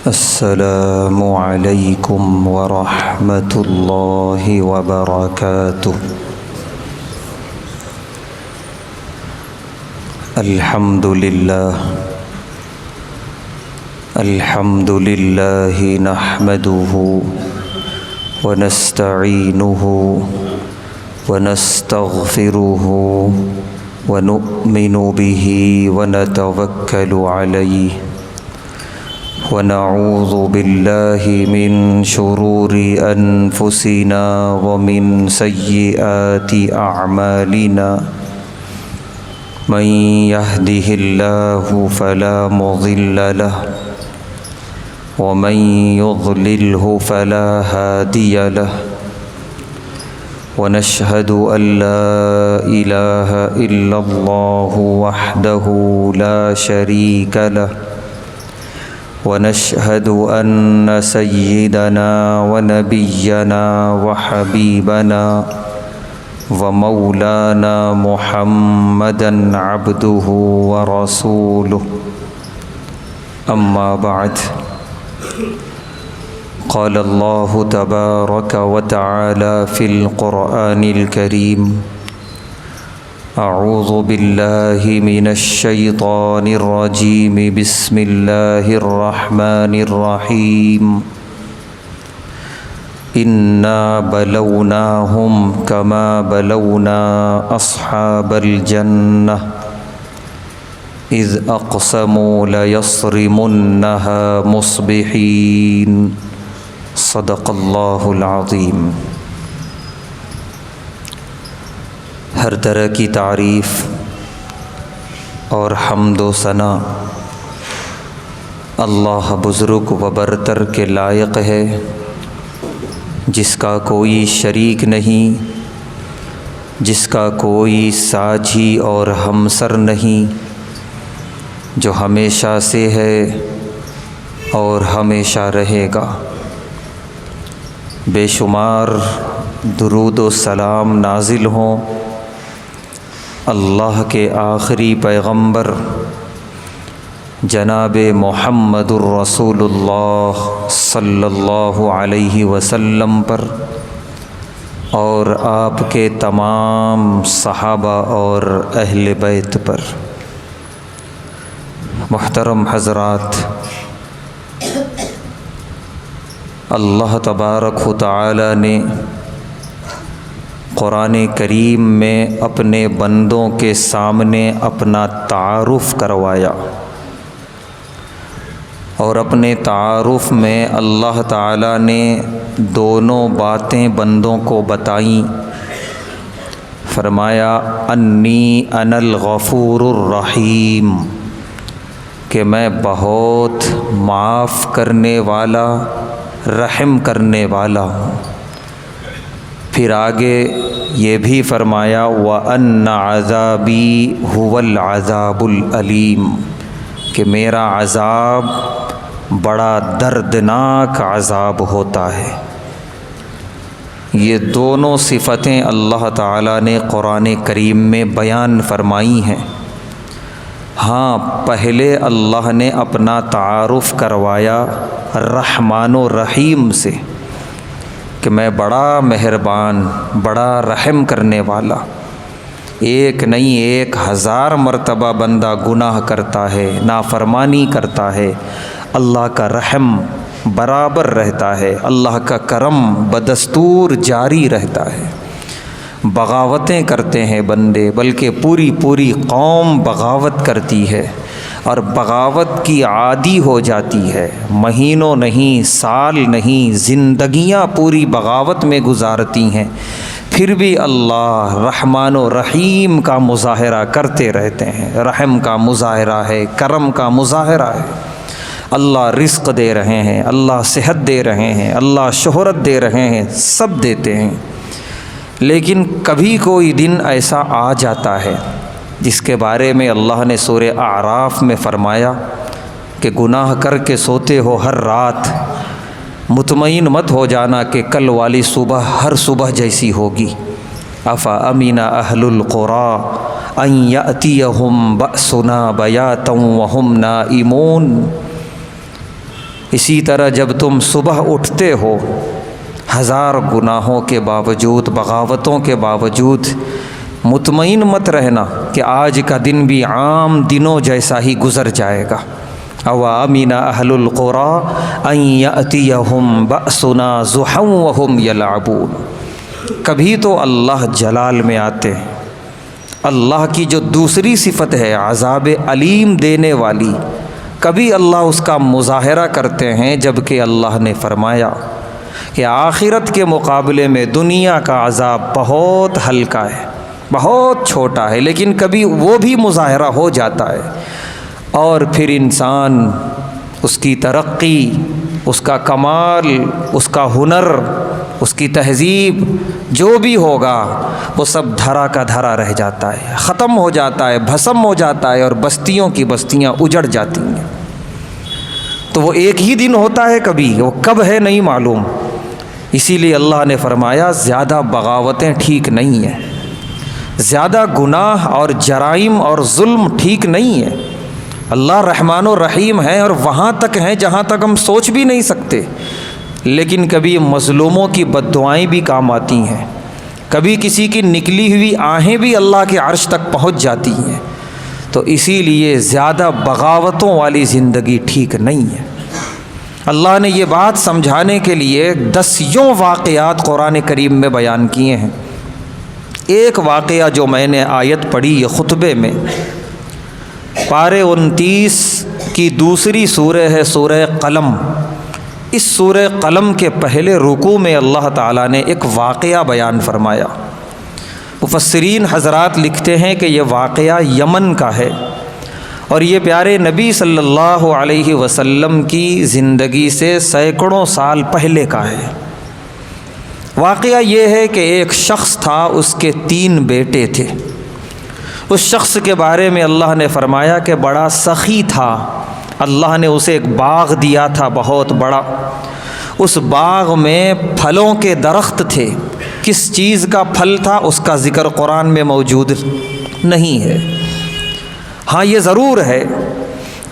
السلام علیکم ورحمۃ اللہ وبرکاتہ۔ الحمد للہ نحمدہ ونستعینہ ونستغفرہ ونؤمن بہ ونتوکل علیہ ونعوذ باللہ من شرور انفسنا ومن سیئات اعمالنا من یہدہ اللہ فلا مضل لہ ومن یضللہ فلا ہادی لہ ونشہد ان لا الہ الا اللہ وحدہ لا شریک لہ ونشهد أن سيدنا ونبينا وحبيبنا ومولانا محمدا عبده ورسوله أما بعد قال الله تبارك وتعالى في القرآن الكريم اعوذ باللہ من الشیطان الرجیم بسم اللہ الرحمن الرحیم انا بلوناہم کما بلونا اصحاب الجنہ اذ اقسموا لیصرمنها مصبحین صدق اللہ العظیم۔ ہر طرح کی تعریف اور حمد و ثنا اللہ بزرگ و برتر کے لائق ہے، جس کا کوئی شریک نہیں، جس کا کوئی ساجھی اور ہمسر نہیں، جو ہمیشہ سے ہے اور ہمیشہ رہے گا۔ بے شمار درود و سلام نازل ہوں اللہ کے آخری پیغمبر جناب محمد الرسول اللہ صلی اللہ علیہ وسلم پر اور آپ کے تمام صحابہ اور اہل بیت پر۔ محترم حضرات، اللہ تبارک و تعالی نے قرآن کریم میں اپنے بندوں کے سامنے اپنا تعارف کروایا، اور اپنے تعارف میں اللہ تعالیٰ نے دونوں باتیں بندوں کو بتائیں۔ فرمایا انی انا الغفور الرحیم، کہ میں بہت معاف کرنے والا، رحم کرنے والا ہوں۔ پھر آگے یہ بھی فرمایا وَأَنَّ عَذَابِي هُوَ الْعَذَابُ الْأَلِيمُ، کہ میرا عذاب بڑا دردناک عذاب ہوتا ہے۔ یہ دونوں صفتیں اللہ تعالیٰ نے قرآن کریم میں بیان فرمائی ہیں۔ ہاں، پہلے اللہ نے اپنا تعارف کروایا رحمان و رحیم سے، کہ میں بڑا مہربان، بڑا رحم کرنے والا۔ ایک نہیں 1000 مرتبہ بندہ گناہ کرتا ہے، نافرمانی کرتا ہے، اللہ کا رحم برابر رہتا ہے، اللہ کا کرم بدستور جاری رہتا ہے۔ بغاوتیں کرتے ہیں بندے، بلکہ پوری قوم بغاوت کرتی ہے، اور بغاوت کی عادی ہو جاتی ہے، مہینوں نہیں، سال نہیں، زندگیاں پوری بغاوت میں گزارتی ہیں، پھر بھی اللہ رحمان و رحیم کا مظاہرہ کرتے رہتے ہیں۔ رحم کا مظاہرہ ہے، کرم کا مظاہرہ ہے۔ اللہ رزق دے رہے ہیں، اللہ صحت دے رہے ہیں، اللہ شہرت دے رہے ہیں، سب دیتے ہیں، لیکن کبھی کوئی دن ایسا آ جاتا ہے جس کے بارے میں اللہ نے سورہ اعراف میں فرمایا کہ گناہ کر کے سوتے ہو ہر رات، مطمئن مت ہو جانا کہ کل والی صبح ہر صبح جیسی ہوگی۔ افامن اہل القری ان یأتیہم بأسنا بیاتا وہم نائمون، اسی طرح جب تم صبح اٹھتے ہو، ہزار گناہوں کے باوجود، بغاوتوں کے باوجود مطمئن مت رہنا کہ آج کا دن بھی عام دنوں جیسا ہی گزر جائے گا۔ اوامن اہل القری ان یأتیہم بأسنا ضحی وہم یلعبون۔ کبھی تو اللہ جلال میں آتے ہیں، اللہ کی جو دوسری صفت ہے عذاب علیم دینے والی، کبھی اللہ اس کا مظاہرہ کرتے ہیں، جبکہ اللہ نے فرمایا کہ آخرت کے مقابلے میں دنیا کا عذاب بہت ہلکا ہے، بہت چھوٹا ہے، لیکن کبھی وہ بھی مظاہرہ ہو جاتا ہے، اور پھر انسان اس کی ترقی، اس کا کمال، اس کا ہنر، اس کی تہذیب جو بھی ہوگا وہ سب دھرا کا دھرا رہ جاتا ہے، ختم ہو جاتا ہے، بھسم ہو جاتا ہے، اور بستیوں کی بستیاں اجڑ جاتی ہیں۔ تو وہ ایک ہی دن ہوتا ہے، کبھی وہ کب ہے نہیں معلوم۔ اسی لیے اللہ نے فرمایا زیادہ بغاوتیں ٹھیک نہیں ہیں، زیادہ گناہ اور جرائم اور ظلم ٹھیک نہیں ہے۔ اللہ رحمان و رحیم ہے، اور وہاں تک ہیں جہاں تک ہم سوچ بھی نہیں سکتے، لیکن کبھی مظلوموں کی بد دعائیں بھی کام آتی ہیں، کبھی کسی کی نکلی ہوئی آہیں بھی اللہ کے عرش تک پہنچ جاتی ہیں۔ تو اسی لیے زیادہ بغاوتوں والی زندگی ٹھیک نہیں ہے۔ اللہ نے یہ بات سمجھانے کے لیے 10 واقعات قرآن کریم میں بیان کیے ہیں۔ ایک واقعہ جو میں نے آیت پڑھی یہ خطبے میں، پارے 29 کی دوسری سورہ ہے سورہ قلم۔ اس سورہ قلم کے پہلے رکوع میں اللہ تعالیٰ نے ایک واقعہ بیان فرمایا۔ مفسرین حضرات لکھتے ہیں کہ یہ واقعہ یمن کا ہے، اور یہ پیارے نبی صلی اللہ علیہ وسلم کی زندگی سے سینکڑوں سال پہلے کا ہے۔ واقعہ یہ ہے کہ ایک شخص تھا، اس کے 3 بیٹے تھے۔ اس شخص کے بارے میں اللہ نے فرمایا کہ بڑا سخی تھا، اللہ نے اسے ایک باغ دیا تھا بہت بڑا، اس باغ میں پھلوں کے درخت تھے۔ کس چیز کا پھل تھا اس کا ذکر قرآن میں موجود نہیں ہے۔ ہاں یہ ضرور ہے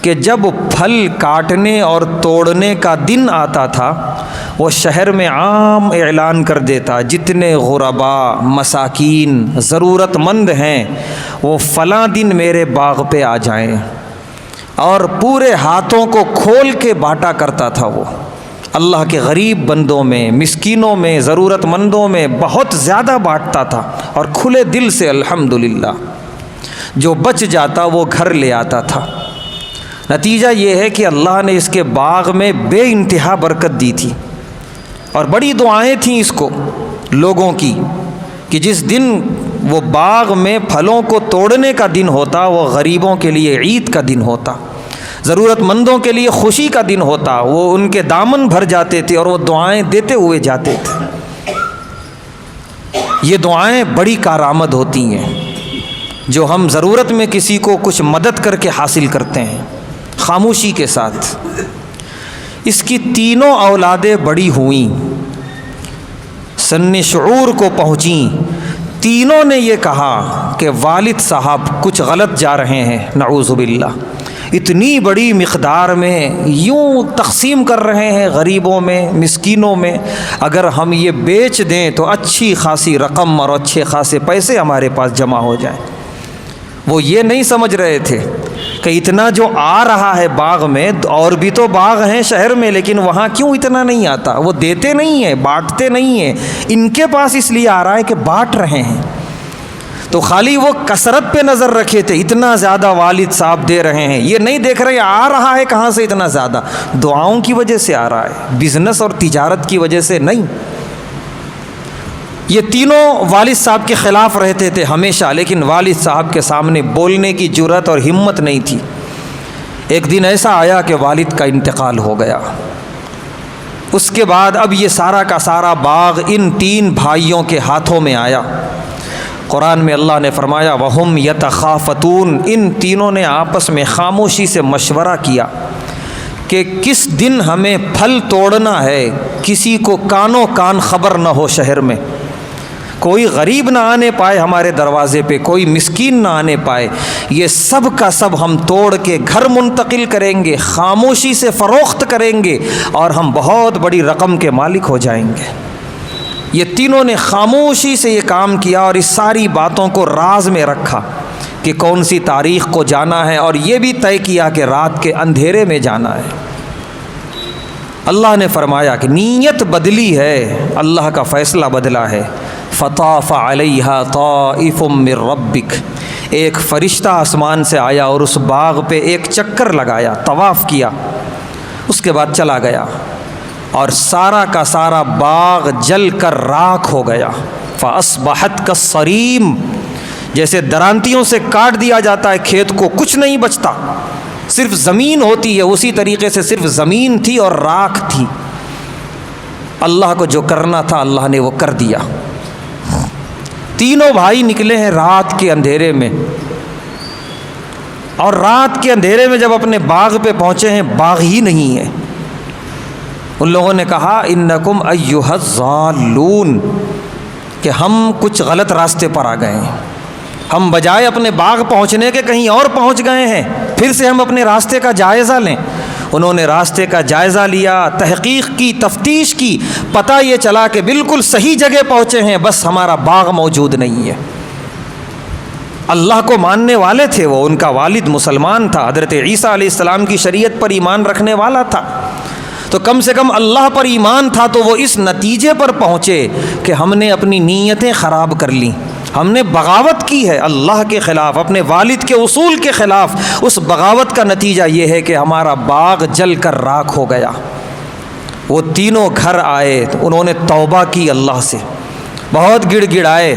کہ جب پھل کاٹنے اور توڑنے کا دن آتا تھا وہ شہر میں عام اعلان کر دیتا، جتنے غرباء، مساکین، ضرورت مند ہیں وہ فلاں دن میرے باغ پہ آ جائیں، اور پورے ہاتھوں کو کھول کے بانٹا کرتا تھا۔ وہ اللہ کے غریب بندوں میں، مسکینوں میں، ضرورت مندوں میں بہت زیادہ بانٹتا تھا، اور کھلے دل سے الحمدللہ جو بچ جاتا وہ گھر لے آتا تھا۔ نتیجہ یہ ہے کہ اللہ نے اس کے باغ میں بے انتہا برکت دی تھی، اور بڑی دعائیں تھیں اس کو لوگوں کی کہ جس دن وہ باغ میں پھلوں کو توڑنے کا دن ہوتا وہ غریبوں کے لیے عید کا دن ہوتا، ضرورت مندوں کے لیے خوشی کا دن ہوتا، وہ ان کے دامن بھر جاتے تھے اور وہ دعائیں دیتے ہوئے جاتے تھے۔ یہ دعائیں بڑی کارآمد ہوتی ہیں جو ہم ضرورت میں کسی کو کچھ مدد کر کے حاصل کرتے ہیں خاموشی کے ساتھ۔ اس کی 3 اولادیں بڑی ہوئیں، سن شعور کو پہنچیں، تینوں نے یہ کہا کہ والد صاحب کچھ غلط جا رہے ہیں، نعوذ باللہ، اتنی بڑی مقدار میں یوں تقسیم کر رہے ہیں غریبوں میں، مسکینوں میں، اگر ہم یہ بیچ دیں تو اچھی خاصی رقم اور اچھے خاصے پیسے ہمارے پاس جمع ہو جائیں۔ وہ یہ نہیں سمجھ رہے تھے کہ اتنا جو آ رہا ہے باغ میں، اور بھی تو باغ ہیں شہر میں، لیکن وہاں کیوں اتنا نہیں آتا؟ وہ دیتے نہیں ہیں، بانٹتے نہیں ہیں، ان کے پاس اس لیے آ رہا ہے کہ بانٹ رہے ہیں۔ تو خالی وہ کثرت پہ نظر رکھے تھے، اتنا زیادہ والد صاحب دے رہے ہیں، یہ نہیں دیکھ رہے آ رہا ہے کہاں سے اتنا زیادہ، دعاؤں کی وجہ سے آ رہا ہے، بزنس اور تجارت کی وجہ سے نہیں۔ یہ تینوں والد صاحب کے خلاف رہتے تھے ہمیشہ، لیکن والد صاحب کے سامنے بولنے کی جرأت اور ہمت نہیں تھی۔ ایک دن ایسا آیا کہ والد کا انتقال ہو گیا۔ اس کے بعد اب یہ سارا کا سارا باغ ان 3 بھائیوں کے ہاتھوں میں آیا۔ قرآن میں اللہ نے فرمایا وَهُمْ يَتَخَافَتُونَ، ان تینوں نے آپس میں خاموشی سے مشورہ کیا کہ کس دن ہمیں پھل توڑنا ہے، کسی کو کانوں کان خبر نہ ہو شہر میں۔ کوئی غریب نہ آنے پائے ہمارے دروازے پہ، کوئی مسکین نہ آنے پائے، یہ سب کا سب ہم توڑ کے گھر منتقل کریں گے، خاموشی سے فروخت کریں گے اور ہم بہت بڑی رقم کے مالک ہو جائیں گے۔ یہ تینوں نے خاموشی سے یہ کام کیا اور اس ساری باتوں کو راز میں رکھا کہ کون سی تاریخ کو جانا ہے، اور یہ بھی طے کیا کہ رات کے اندھیرے میں جانا ہے۔ اللہ نے فرمایا کہ نیت بدلی ہے، اللہ کا فیصلہ بدلا ہے۔ فطاف علیہا طائف من ربک، ایک فرشتہ آسمان سے آیا اور اس باغ پہ ایک چکر لگایا، طواف کیا، اس کے بعد چلا گیا اور سارا کا سارا باغ جل کر راکھ ہو گیا۔ فاصبحت کالصریم، جیسے درانتیوں سے کاٹ دیا جاتا ہے کھیت کو، کچھ نہیں بچتا، صرف زمین ہوتی ہے، اسی طریقے سے صرف زمین تھی اور راکھ تھی۔ اللہ کو جو کرنا تھا اللہ نے وہ کر دیا۔ تینوں بھائی نکلے ہیں رات کے اندھیرے میں، اور رات کے اندھیرے میں جب اپنے باغ پہ پہنچے ہیں باغ ہی نہیں ہے۔ ان لوگوں نے کہا انکم ایھا الضالون، کہ ہم کچھ غلط راستے پر آ گئے ہیں، ہم بجائے اپنے باغ پہنچنے کے کہیں اور پہنچ گئے ہیں، پھر سے ہم اپنے راستے کا جائزہ لیں۔ انہوں نے راستے کا جائزہ لیا، تحقیق کی، تفتیش کی، پتہ یہ چلا کہ بالکل صحیح جگہ پہنچے ہیں، بس ہمارا باغ موجود نہیں ہے۔ اللہ کو ماننے والے تھے وہ، ان کا والد مسلمان تھا، حضرت عیسیٰ علیہ السلام کی شریعت پر ایمان رکھنے والا تھا، تو کم سے کم اللہ پر ایمان تھا، تو وہ اس نتیجے پر پہنچے کہ ہم نے اپنی نیتیں خراب کر لیں، ہم نے بغاوت کی ہے اللہ کے خلاف، اپنے والد کے اصول کے خلاف۔ اس بغاوت کا نتیجہ یہ ہے کہ ہمارا باغ جل کر راکھ ہو گیا۔ وہ تینوں گھر آئے، انہوں نے توبہ کی اللہ سے، بہت گڑ گڑائے،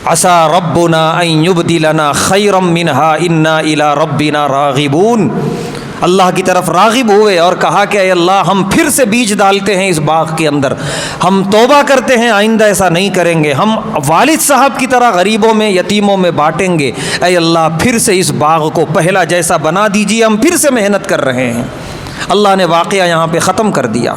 عسیٰ ربنا ان یبدلنا خیرا منہا انا الی ربنا راغبون، اللہ کی طرف راغب ہوئے اور کہا کہ اے اللہ ہم پھر سے بیج ڈالتے ہیں اس باغ کے اندر، ہم توبہ کرتے ہیں، آئندہ ایسا نہیں کریں گے، ہم والد صاحب کی طرح غریبوں میں یتیموں میں بانٹیں گے، اے اللہ پھر سے اس باغ کو پہلا جیسا بنا دیجیے، ہم پھر سے محنت کر رہے ہیں۔ اللہ نے واقعہ یہاں پہ ختم کر دیا۔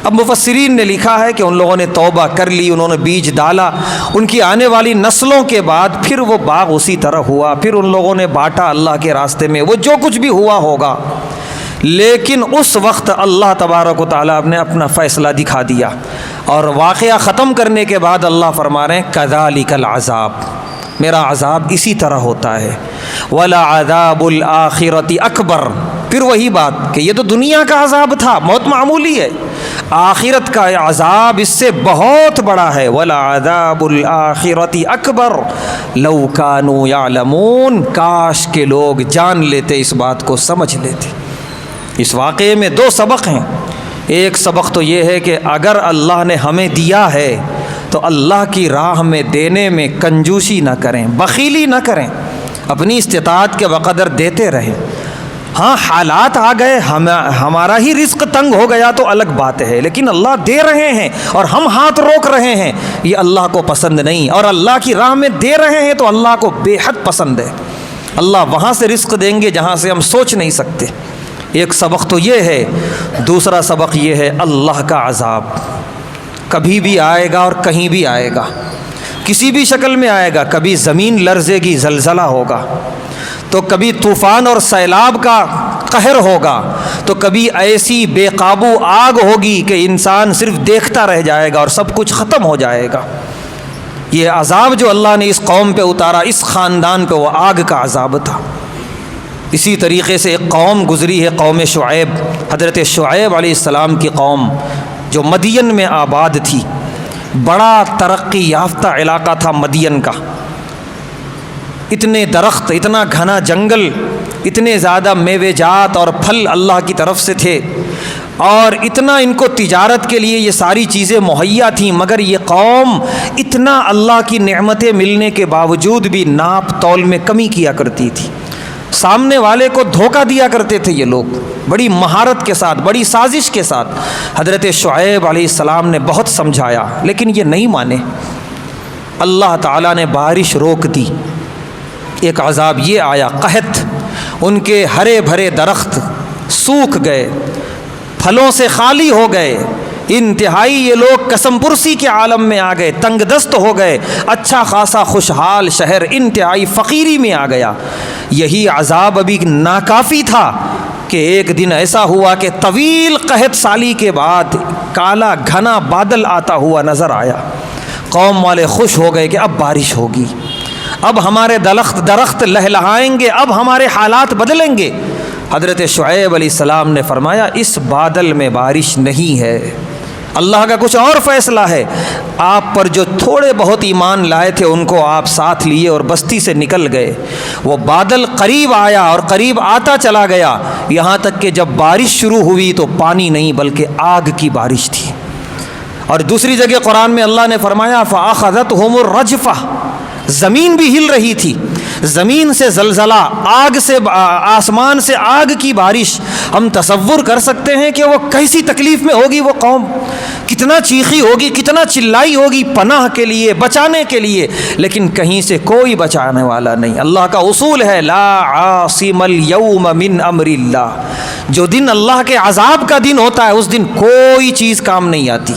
اب مفسرین نے لکھا ہے کہ ان لوگوں نے توبہ کر لی، انہوں نے بیج ڈالا، ان کی آنے والی نسلوں کے بعد پھر وہ باغ اسی طرح ہوا، پھر ان لوگوں نے بانٹا اللہ کے راستے میں، وہ جو کچھ بھی ہوا ہوگا، لیکن اس وقت اللہ تبارک و تعالیٰ نے اپنا فیصلہ دکھا دیا، اور واقعہ ختم کرنے کے بعد اللہ فرما رہے ہیں کذالک العذاب، میرا عذاب اسی طرح ہوتا ہے، وَلَعَذَابُ الْآخِرَةِ أَكْبَرُ، پھر وہی بات کہ یہ تو دنیا کا عذاب تھا، موت معمولی ہے، آخرت کا عذاب اس سے بہت بڑا ہے، وَلَعَذَابُ الْآخِرَةِ أَكْبَرُ لَوْ كَانُوا يَعْلَمُونَ، کاش کے لوگ جان لیتے، اس بات کو سمجھ لیتے۔ اس واقعے میں دو سبق ہیں۔ ایک سبق تو یہ ہے کہ اگر اللہ نے ہمیں دیا ہے تو اللہ کی راہ میں دینے میں کنجوسی نہ کریں، بخیلی نہ کریں، اپنی استطاعت کے بقدر دیتے رہیں۔ ہاں حالات آ گئے، ہمارا ہی رزق تنگ ہو گیا تو الگ بات ہے، لیکن اللہ دے رہے ہیں اور ہم ہاتھ روک رہے ہیں، یہ اللہ کو پسند نہیں، اور اللہ کی راہ میں دے رہے ہیں تو اللہ کو بے حد پسند ہے۔ اللہ وہاں سے رزق دیں گے جہاں سے ہم سوچ نہیں سکتے۔ ایک سبق تو یہ ہے، دوسرا سبق یہ ہے اللہ کا عذاب کبھی بھی آئے گا اور کہیں بھی آئے گا، کسی بھی شکل میں آئے گا، کبھی زمین لرزے گی، زلزلہ ہوگا، تو کبھی طوفان اور سیلاب کا قہر ہوگا، تو کبھی ایسی بے قابو آگ ہوگی کہ انسان صرف دیکھتا رہ جائے گا اور سب کچھ ختم ہو جائے گا۔ یہ عذاب جو اللہ نے اس قوم پہ اتارا، اس خاندان پہ، وہ آگ کا عذاب تھا۔ اسی طریقے سے ایک قوم گزری ہے، قوم شعیب، حضرت شعیب علیہ السلام کی قوم جو مدین میں آباد تھی، بڑا ترقی یافتہ علاقہ تھا مدین کا، اتنے درخت، اتنا گھنا جنگل، اتنے زیادہ میوے جات اور پھل اللہ کی طرف سے تھے، اور اتنا ان کو تجارت کے لیے یہ ساری چیزیں مہیا تھیں، مگر یہ قوم اتنا اللہ کی نعمتیں ملنے کے باوجود بھی ناپ تول میں کمی کیا کرتی تھی، سامنے والے کو دھوکہ دیا کرتے تھے یہ لوگ، بڑی مہارت کے ساتھ، بڑی سازش کے ساتھ۔ حضرت شعیب علیہ السلام نے بہت سمجھایا لیکن یہ نہیں مانے، اللہ تعالیٰ نے بارش روک دی، ایک عذاب یہ آیا، قحط، ان کے ہرے بھرے درخت سوکھ گئے، پھلوں سے خالی ہو گئے، انتہائی یہ لوگ قسم پرسی کے عالم میں آ گئے، تنگ دست ہو گئے، اچھا خاصا خوشحال شہر انتہائی فقیری میں آ گیا۔ یہی عذاب ابھی ناکافی تھا کہ ایک دن ایسا ہوا کہ طویل قحط سالی کے بعد کالا گھنا بادل آتا ہوا نظر آیا۔ قوم والے خوش ہو گئے کہ اب بارش ہوگی، اب ہمارے درخت لہلہائیں گے، اب ہمارے حالات بدلیں گے۔ حضرت شعیب علیہ السلام نے فرمایا اس بادل میں بارش نہیں ہے، اللہ کا کچھ اور فیصلہ ہے۔ آپ پر جو تھوڑے بہت ایمان لائے تھے ان کو آپ ساتھ لیے اور بستی سے نکل گئے۔ وہ بادل قریب آیا اور قریب آتا چلا گیا، یہاں تک کہ جب بارش شروع ہوئی تو پانی نہیں بلکہ آگ کی بارش تھی۔ اور دوسری جگہ قرآن میں اللہ نے فرمایا فَأَخَذَتْهُمُ الرَّجْفَةُ، زمین بھی ہل رہی تھی، زمین سے زلزلہ، آگ سے، آسمان سے آگ کی بارش۔ ہم تصور کر سکتے ہیں کہ وہ کیسی تکلیف میں ہوگی وہ قوم، کتنا چیخی ہوگی، کتنا چلائی ہوگی پناہ کے لیے، بچانے کے لیے، لیکن کہیں سے کوئی بچانے والا نہیں۔ اللہ کا اصول ہے لا عاصم اليوم من امر اللہ، جو دن اللہ کے عذاب کا دن ہوتا ہے اس دن کوئی چیز کام نہیں آتی،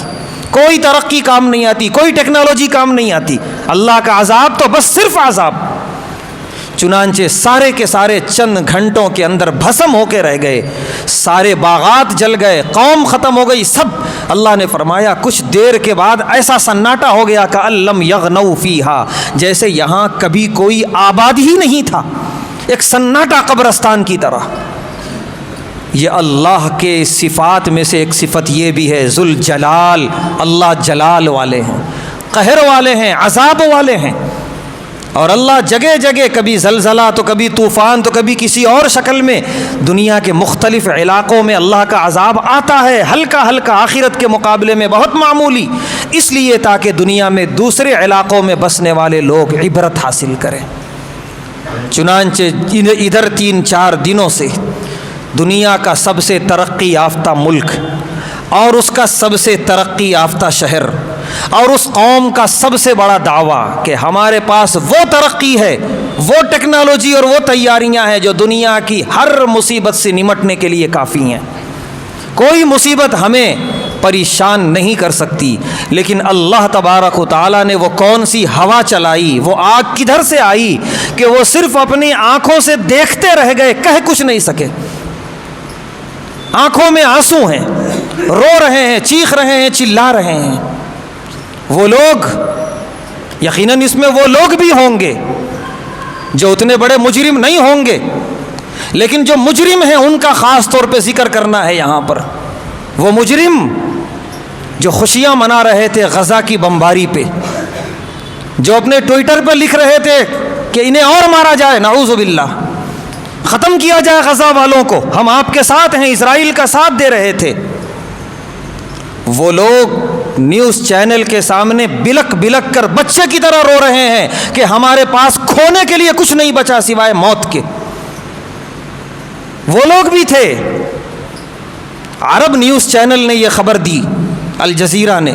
کوئی ترقی کام نہیں آتی، کوئی ٹیکنالوجی کام نہیں آتی۔ اللہ کا عذاب تو بس صرف عذاب۔ چنانچہ سارے کے سارے چند گھنٹوں کے اندر بھسم ہو کے رہ گئے، سارے باغات جل گئے، قوم ختم ہو گئی سب۔ اللہ نے فرمایا کچھ دیر کے بعد ایسا سناٹا ہو گیا کأن لم یغنوا فیہا، جیسے یہاں کبھی کوئی آباد ہی نہیں تھا، ایک سناٹا قبرستان کی طرح۔ یہ اللہ کے صفات میں سے ایک صفت یہ بھی ہے ذوالجلال، اللہ جلال والے ہیں، قہر والے ہیں، عذاب والے ہیں۔ اور اللہ جگہ جگہ کبھی زلزلہ تو کبھی طوفان تو کبھی کسی اور شکل میں دنیا کے مختلف علاقوں میں اللہ کا عذاب آتا ہے، ہلکا ہلکا، آخرت کے مقابلے میں بہت معمولی، اس لیے تاکہ دنیا میں دوسرے علاقوں میں بسنے والے لوگ عبرت حاصل کریں۔ چنانچہ ادھر 3-4 دنوں سے دنیا کا سب سے ترقی یافتہ ملک اور اس کا سب سے ترقی یافتہ شہر اور اس قوم کا سب سے بڑا دعویٰ کہ ہمارے پاس وہ ترقی ہے، وہ ٹیکنالوجی اور وہ تیاریاں ہیں جو دنیا کی ہر مصیبت سے نمٹنے کے لیے کافی ہیں، کوئی مصیبت ہمیں پریشان نہیں کر سکتی۔ لیکن اللہ تبارک و تعالیٰ نے وہ کون سی ہوا چلائی، وہ آگ کدھر سے آئی کہ وہ صرف اپنی آنکھوں سے دیکھتے رہ گئے، کہہ کچھ نہیں سکے۔ آنکھوں میں آنسو ہیں، رو رہے ہیں، چیخ رہے ہیں، چلا رہے ہیں۔ وہ لوگ، یقیناً اس میں وہ لوگ بھی ہوں گے جو اتنے بڑے مجرم نہیں ہوں گے، لیکن جو مجرم ہیں ان کا خاص طور پہ ذکر کرنا ہے یہاں پر۔ وہ مجرم جو خوشیاں منا رہے تھے غزہ کی بمباری پہ، جو اپنے ٹویٹر پہ لکھ رہے تھے کہ انہیں اور مارا جائے، نعوذ باللہ، ختم کیا جائے غزہ والوں کو، ہم آپ کے ساتھ ہیں، اسرائیل کا ساتھ دے رہے تھے۔ وہ لوگ نیوز چینل کے سامنے بلک بلک کر بچے کی طرح رو رہے ہیں کہ ہمارے پاس کھونے کے لیے کچھ نہیں بچا سوائے موت کے۔ وہ لوگ بھی تھے۔ عرب نیوز چینل نے یہ خبر دی، الجزیرہ نے،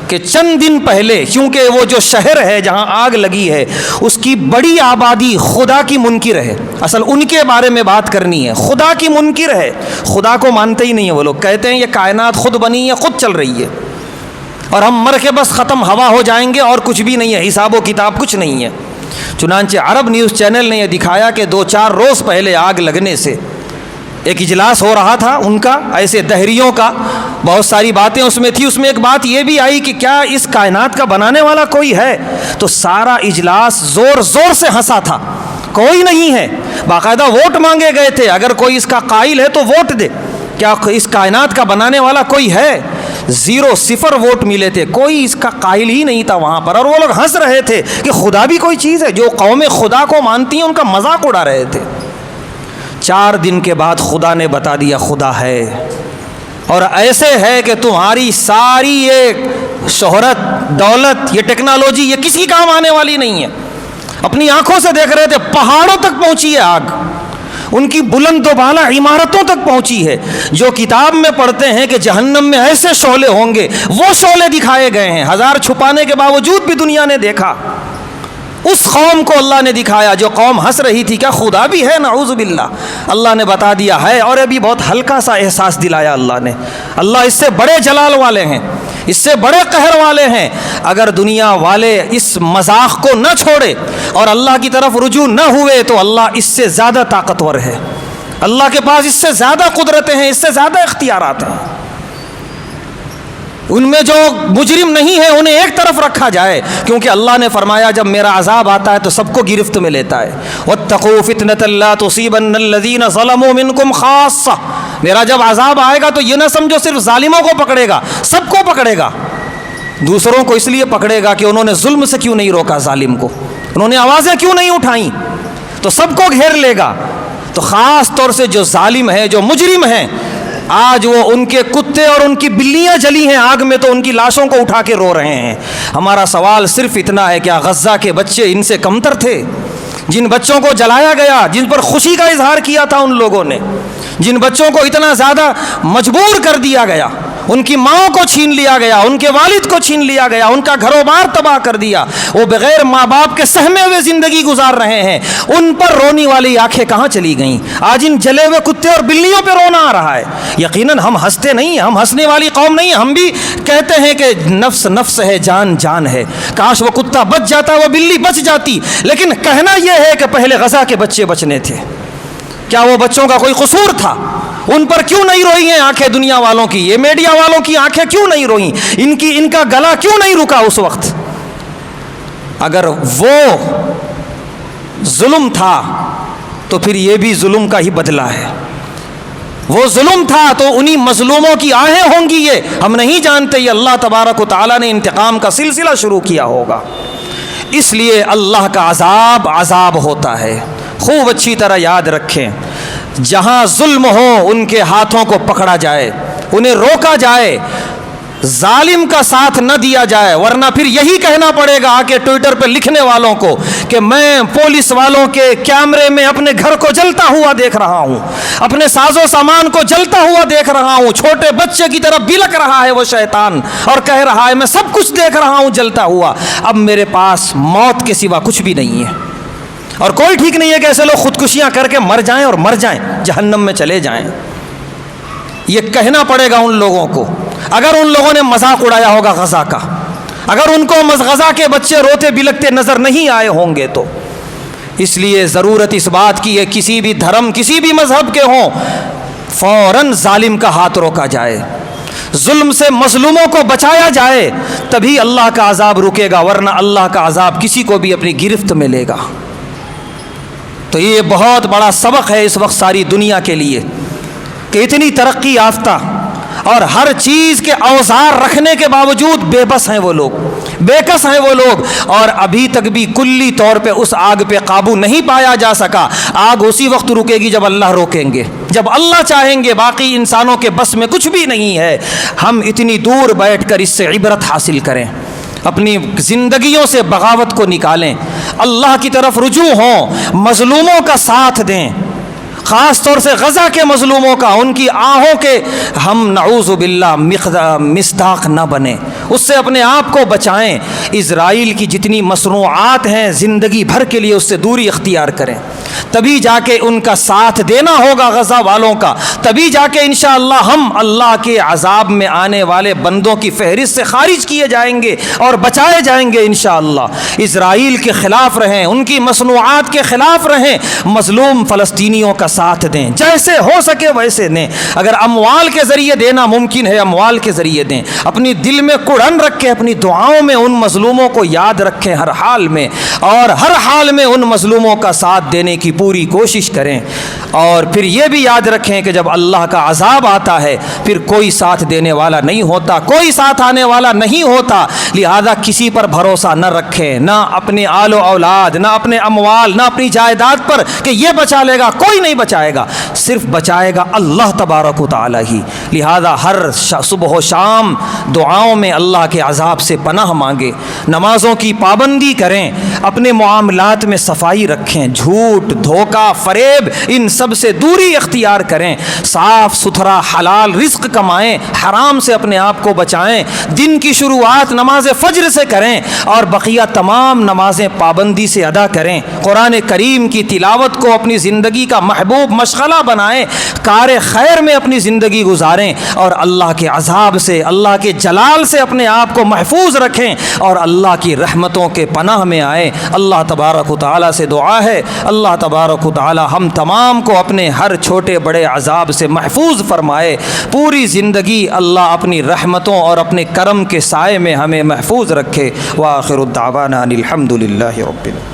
کہ چند دن پہلے، کیونکہ وہ جو شہر ہے جہاں آگ لگی ہے اس کی بڑی آبادی خدا کی منکر ہے، اصل ان کے بارے میں بات کرنی ہے، خدا کی منکر ہے، خدا کو مانتے ہی نہیں ہیں وہ لوگ، کہتے ہیں یہ کائنات خود بنی ہے، خود چل رہی ہے اور ہم مر کے بس ختم ہوا ہو جائیں گے اور کچھ بھی نہیں ہے، حساب و کتاب کچھ نہیں ہے۔ چنانچہ عرب نیوز چینل نے یہ دکھایا کہ 2-4 روز پہلے آگ لگنے سے ایک اجلاس ہو رہا تھا ان کا، ایسے دہریوں کا، بہت ساری باتیں اس میں تھی، اس میں ایک بات یہ بھی آئی کہ کیا اس کائنات کا بنانے والا کوئی ہے؟ تو سارا اجلاس زور زور سے ہنسا تھا، کوئی نہیں ہے، باقاعدہ ووٹ مانگے گئے تھے، اگر کوئی اس کا قائل ہے تو ووٹ دے، کیا اس کائنات کا بنانے والا کوئی ہے؟ 0 ووٹ ملے تھے، کوئی اس کا قائل ہی نہیں تھا وہاں پر، اور وہ لوگ ہنس رہے تھے کہ خدا بھی کوئی چیز ہے، جو قومیں خدا کو مانتی ہیں ان کا مذاق اڑا رہے تھے۔ 4 دن کے بعد خدا نے بتا دیا خدا ہے، اور ایسے ہے کہ تمہاری ساری یہ شہرت، دولت، یہ ٹیکنالوجی یہ کسی کام آنے والی نہیں ہے۔ اپنی آنکھوں سے دیکھ رہے تھے، پہاڑوں تک پہنچی ہے آگ، ان کی بلند و بالا عمارتوں تک پہنچی ہے۔ جو کتاب میں پڑھتے ہیں کہ جہنم میں ایسے شعلے ہوں گے، وہ شعلے دکھائے گئے ہیں، 1000 چھپانے کے باوجود بھی دنیا نے دیکھا۔ اس قوم کو اللہ نے دکھایا جو قوم ہنس رہی تھی کیا خدا بھی ہے، نعوذ باللہ، اللہ نے بتا دیا ہے، اور ابھی بہت ہلکا سا احساس دلایا اللہ نے۔ اللہ اس سے بڑے جلال والے ہیں، اس سے بڑے قہر والے ہیں۔ اگر دنیا والے اس مذاق کو نہ چھوڑے اور اللہ کی طرف رجوع نہ ہوئے تو اللہ اس سے زیادہ طاقتور ہے، اللہ کے پاس اس سے زیادہ قدرتیں ہیں، اس سے زیادہ اختیارات ہیں۔ ان میں جو مجرم نہیں ہے انہیں ایک طرف رکھا جائے، کیونکہ اللہ نے فرمایا جب میرا عذاب آتا ہے تو سب کو گرفت میں لیتا ہے۔ واتقوا فتنة لا تصيبن الذين ظلموا منكم خاصة، میرا جب عذاب آئے گا تو یہ نہ سمجھو صرف ظالموں کو پکڑے گا، سب کو پکڑے گا۔ دوسروں کو اس لیے پکڑے گا کہ انہوں نے ظلم سے کیوں نہیں روکا ظالم کو، انہوں نے آوازیں کیوں نہیں اٹھائیں، تو سب کو گھیر لے گا۔ تو خاص طور سے جو ظالم ہے، جو مجرم ہیں، آج وہ ان کے کتے اور ان کی بلیاں جلی ہیں آگ میں تو ان کی لاشوں کو اٹھا کے رو رہے ہیں۔ ہمارا سوال صرف اتنا ہے، کیا غزہ کے بچے ان سے کمتر تھے؟ جن بچوں کو جلایا گیا، جن پر خوشی کا اظہار کیا تھا ان لوگوں نے، جن بچوں کو اتنا زیادہ مجبور کر دیا گیا، ان کی ماں کو چھین لیا گیا، ان کے والد کو چھین لیا گیا، ان کا گھر و بار تباہ کر دیا، وہ بغیر ماں باپ کے سہمے ہوئے زندگی گزار رہے ہیں، ان پر رونے والی آنکھیں کہاں چلی گئیں؟ آج ان جلے ہوئے کتے اور بلیوں پہ رونا آ رہا ہے۔ یقیناً ہم ہنستے نہیں، ہم ہنسنے والی قوم نہیں، ہم بھی کہتے ہیں کہ نفس نفس ہے، جان جان ہے، کاش وہ کتا بچ جاتا، وہ بلی بچ جاتی، لیکن کہنا یہ ہے کہ پہلے غزہ کے بچے بچنے تھے۔ کیا وہ بچوں کا کوئی قصور تھا؟ ان پر کیوں نہیں روئی ہیں آنکھیں دنیا والوں کی؟ یہ میڈیا والوں کی آنکھیں کیوں نہیں روئیں؟ ان کا گلا کیوں نہیں رکا اس وقت؟ اگر وہ ظلم تھا تو پھر یہ بھی ظلم کا ہی بدلہ ہے۔ وہ ظلم تھا تو انہی مظلوموں کی آہیں ہوں گی، یہ ہم نہیں جانتے، یہ اللہ تبارک و تعالیٰ نے انتقام کا سلسلہ شروع کیا ہوگا۔ اس لیے اللہ کا عذاب عذاب ہوتا ہے، خوب اچھی طرح یاد رکھیں۔ جہاں ظلم ہو ان کے ہاتھوں کو پکڑا جائے، انہیں روکا جائے، ظالم کا ساتھ نہ دیا جائے، ورنہ پھر یہی کہنا پڑے گا کہ ٹویٹر پہ لکھنے والوں کو کہ میں پولیس والوں کے کیمرے میں اپنے گھر کو جلتا ہوا دیکھ رہا ہوں، اپنے ساز و سامان کو جلتا ہوا دیکھ رہا ہوں، چھوٹے بچے کی طرح بلک رہا ہے وہ شیطان اور کہہ رہا ہے میں سب کچھ دیکھ رہا ہوں جلتا ہوا، اب میرے پاس موت کے سوا کچھ بھی نہیں ہے۔ اور کوئی ٹھیک نہیں ہے کہ ایسے لوگ خودکشیاں کر کے مر جائیں اور مر جائیں، جہنم میں چلے جائیں۔ یہ کہنا پڑے گا ان لوگوں کو، اگر ان لوگوں نے مذاق اڑایا ہوگا غزہ کا، اگر ان کو غزہ کے بچے روتے بلکتے نظر نہیں آئے ہوں گے تو۔ اس لیے ضرورت اس بات کی ہے کسی بھی دھرم، کسی بھی مذہب کے ہوں، فوراً ظالم کا ہاتھ روکا جائے، ظلم سے مظلوموں کو بچایا جائے، تبھی اللہ کا عذاب رکے گا، ورنہ اللہ کا عذاب کسی کو بھی اپنی گرفت میں لے گا۔ تو یہ بہت بڑا سبق ہے اس وقت ساری دنیا کے لیے کہ اتنی ترقی یافتہ اور ہر چیز کے اوزار رکھنے کے باوجود بے بس ہیں وہ لوگ، بے کس ہیں وہ لوگ، اور ابھی تک بھی کلی طور پہ اس آگ پہ قابو نہیں پایا جا سکا۔ آگ اسی وقت رکے گی جب اللہ روکیں گے، جب اللہ چاہیں گے، باقی انسانوں کے بس میں کچھ بھی نہیں ہے۔ ہم اتنی دور بیٹھ کر اس سے عبرت حاصل کریں، اپنی زندگیوں سے بغاوت کو نکالیں، اللہ کی طرف رجوع ہوں، مظلوموں کا ساتھ دیں، خاص طور سے غزہ کے مظلوموں کا، ان کی آہوں کے ہم نعوذ باللہ مصداق نہ بنیں، اس سے اپنے آپ کو بچائیں۔ اسرائیل کی جتنی مصنوعات ہیں زندگی بھر کے لیے اس سے دوری اختیار کریں، تبھی جا کے ان کا ساتھ دینا ہوگا غزہ والوں کا، تبھی جا کے انشاءاللہ ہم اللہ کے عذاب میں آنے والے بندوں کی فہرست سے خارج کیے جائیں گے اور بچائے جائیں گے انشاءاللہ۔ اسرائیل کے خلاف رہیں، ان کی مصنوعات کے خلاف رہیں، مظلوم فلسطینیوں کا ساتھ دیں، جیسے ہو سکے ویسے دیں۔ اگر اموال کے ذریعے دینا ممکن ہے اموال کے ذریعے دیں، اپنی دل میں کڑن رکھیں، اپنی دعاؤں میں ان مظلوموں کو یاد رکھیں ہر حال میں، اور ہر حال میں ان مظلوموں کا ساتھ دینے کی پوری کوشش کریں۔ اور پھر یہ بھی یاد رکھیں کہ جب اللہ کا عذاب آتا ہے پھر کوئی ساتھ دینے والا نہیں ہوتا، کوئی ساتھ آنے والا نہیں ہوتا، لہذا کسی پر بھروسہ نہ رکھیں، نہ اپنے آل و اولاد، نہ اپنے اموال، نہ اپنی جائیداد پر کہ یہ بچا لے گا، کوئی نہیں بچائے گا، صرف بچائے گا اللہ تبارک و تعالی ہی۔ لہذا ہر صبح و شام دعاؤں میں اللہ کے عذاب سے پناہ مانگے، نمازوں کی پابندی کریں، اپنے معاملات میں صفائی رکھیں، جھوٹ، دھوکہ، فریب ان سب سے دوری اختیار کریں، صاف ستھرا حلال رزق کمائیں، حرام سے اپنے آپ کو بچائیں، دن کی شروعات نماز فجر سے کریں اور بقیہ تمام نمازیں پابندی سے ادا کریں، قرآن کریم کی تلاوت کو اپنی زندگی کا محبوب مشغلہ بنائیں، کار خیر میں اپنی زندگی گزاریں اور اللہ کے عذاب سے، اللہ کے جلال سے اپنے آپ کو محفوظ رکھیں اور اللہ کی رحمتوں کے پناہ میں آئیں۔ اللہ تبارک و تعالیٰ سے دعا ہے، اللہ تبارک و تعالیٰ ہم تمام کو اپنے ہر چھوٹے بڑے عذاب سے محفوظ فرمائے، پوری زندگی اللہ اپنی رحمتوں اور اپنے کرم کے سائے میں ہمیں محفوظ رکھے۔ وآخر الدعوانا ان الحمد للہ رب العالمین۔